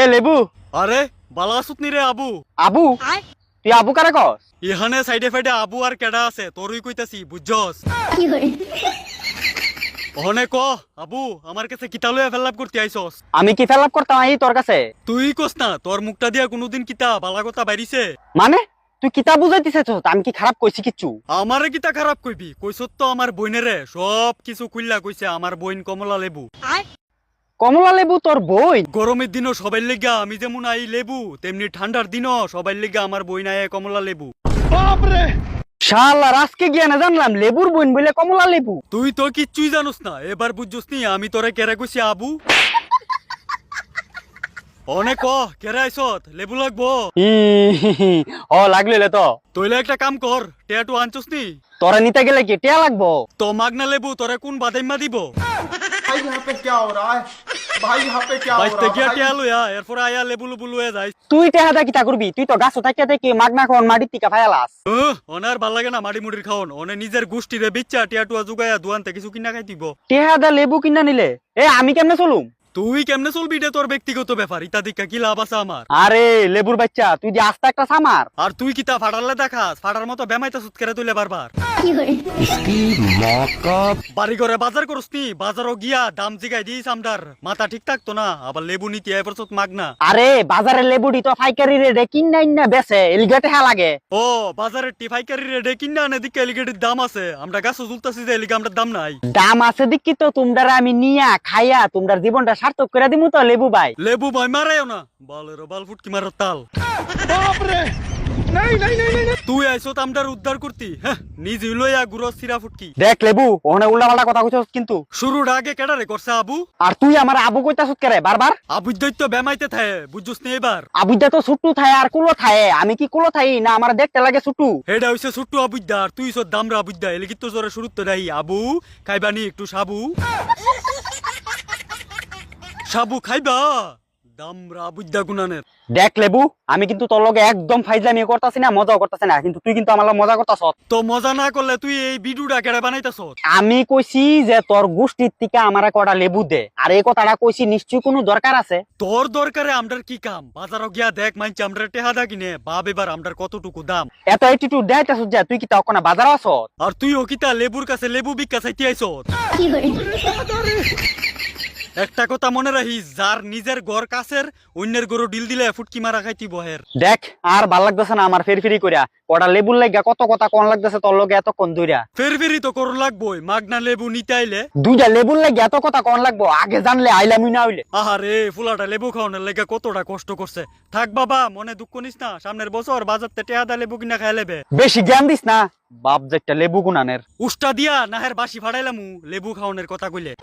এ লেবু। আরে বালা আসুত নি রে আবু। আবু? তুই আবু কারে কস? এখানে সাইডে ফাইডে আবু আর কেডা আছে তোরই কইতাছি বুঝছস। ওহনে ক আবু আমার কাছে কিতা লইয়া ফেলাপ করতে আইছস? আমি কি ফেলাপ করতাম এই তোর কাছে? তুই কস না তোর মুখটা দিয়া কোনোদিন কিতা বালা কথা বাইরিছে? মানে তুই কিতা বুঝাইতেছিস? আমি কি খারাপ কইছি কিচ্ছু? আমারে কিতা খারাপ কইবি? কইছত তো আমার বইনেরে সব কিছু কইলা কইছে আমার বইন কমলা লেবু। কমলা লেবু তোর বই? গরমের দিনও সবাই লেগা আমি যেমন আই লেবু তেমনি ঠান্ডার দিনও সবাই লেগা আমার বইন আয় কমলা লেবু। শালার আজকে গিয়া না জানলাম লেবুর বইন বলে কমলা লেবু। তুই তো কিচ্ছুই জানোস না এবার বুঝছস নি আমি তোরে কেরা কইছি আবু। অনেক কেরা আইছত লেবু লাগবো? ও লাগলে তো তইলে একটা কাম কর টেয়াটু আনছস নি? তোরা নিতে গেলে কি টিয়া লাগবো? তো মাগনা লেবু তোরে কোন বাদাইমা দিব? भाई यहाँ पे क्या हो रहा है भाई यहाँ पे क्या हो বাইতে रहा গিয়া है টিয়া লইয়া এরপর আয়া লেবু লুবু লইয়া যাই। তুই টেহা দা কিতা করবি? তুই তো গাছ থাকিয়া দেখি মাগনা কোন মাটির টিকা ফায়ালাস। ওনার ভাল লাগে না মাটি মুড়ির খাওন ওনে নিজের গোষ্ঠীরে বিচ্চা টিয়াটুয়া জুগাইয়া দুয়ানতে কিছু কিনা খাই দিব। টেহা দা লেবু কিনা নিলে আমি কেমনে চলুম? তুই কেমনে চলবি এটা তোর ব্যক্তিগত ব্যাপার ইতা দিকা কি লাভ আছে আমার? আরে লেবুর বাচ্চা তুই যে আস্তে একটা সামার। আর তুই কিতা ফাটালে দেখাস ফাটার মতো বেমাইতা সুত করে তুইলে বারবার। বাড়ি ঘরে বাজার করস নি বাজারও গিয়া দাম জিগাই দিস আমদার মাথা ঠিক থাকতো না আবার লেবু নিতে এবার মাগনা। আরে বাজারে লেবুডি তো পাইকারি রেটে কিনাই না বেচে এলিগাটে হা লাগে। ও বাজারের টিফাইকারি রেডে কিনা না দিকে এলিগেটের দাম আছে আমরা গাছ ঝুলতাছি যে এলিগে আমরা দাম নাই। দাম আছে দেখি তো তোমরা আমি নিয়া খাইয়া তোমরা জীবনটা সার্থক করে দিমু তো লেবু ভাই। লেবু ভাই মারাইও না বালের বাল ফুটকি মারার তাল। তুই আইসো আমদার উদ্ধার করতি হ্যাঁ নিজে লইয়া গুরো সিরা ফুটকি। দেখ লেবু ওখানে উল্টা পাল্টা কথা কইছস কিন্তু। শুরুর আগে কেডারে করছে আবু? আর তুই আমার আবু কইতাছস কেরে বারবার? আবুর দৈত্য বেমাইতে থাকে বুঝছস নি এবার? আবুদা তো ছুট্টু থায় আর কুলো থায় আমি কি কুলো থাই না আমার দেখতে লাগে ছুট্টু? হেডা হইছে ছুট্টু আবুদ্দা আর তুই সব দামরা আবুদ্দা এলিগি তো জোরে শুরুতে দেই আবু খাইবানি একটু সাবু সাবু খাইবা দামরা আবুদ্দা গুনানের। দেখ লেবু আমি কিন্তু তোর লগে একদম ফাইজলামি করতাছি না মজাও করতাছি না কিন্তু তুই কিন্তু আমার লগে মজা করতাছস। তো মজা না করলে তুই এই ভিডিওটা কেডা বানাইতাছস? আমি কইছি যে তোর গোষ্ঠীর থেকে আমারে কটা লেবু দে আর এই কথাটা কইছি নিশ্চয় কোনো দরকার আছে। তোর দরকারে আমরার কি কাম বাজারও গিয়া দেখ মাইনছে আমরা টেহাদা কিনে বাপ এবার আমরার কতটুকু দাম। এত অ্যাটিটিউড দেখাইতাছস যে তুই কি তাও কোনা বাজার আছস? আর তুই ও কিতা লেবুর কাছে লেবু বিক্কা চাইতে আইছস? একটা কথা মনে রাখিস যার নিজের ঘর কাছের অন্যের গরু ডিল দিলে ফুটকি মারা খাইতি বহের। দেখ আর ভাল লাগতেছে না আমার ফেরফেরি কইরা কটা লেবুর লাগা কত কথা কোন লাগতেছে তোর লগে এতক্ষণ ধইরা। ফেরফেরি তো করু লাগবই মাগনা লেবু নিতে আইলে। দুইটা লেবুর লাগা এত কথা কোন লাগবো আগে জানলে আইলামই না হইলে। আহারে ফুলাটা লেবু খাওয়ানোর লেগে কতটা কষ্ট করছে। থাক বাবা মনে দুঃখ নিস না সামনের বছর বাজার থেকে টেহাদা লেবু কিনা খাই লেবে। বেশি জ্ঞান দিস না বাপ যেটা লেবু গুনানের। উষ্টা দিয়া নাহের বাসি ফাড়াইলামু লেবু খাওয়ানোর কথা কইলে।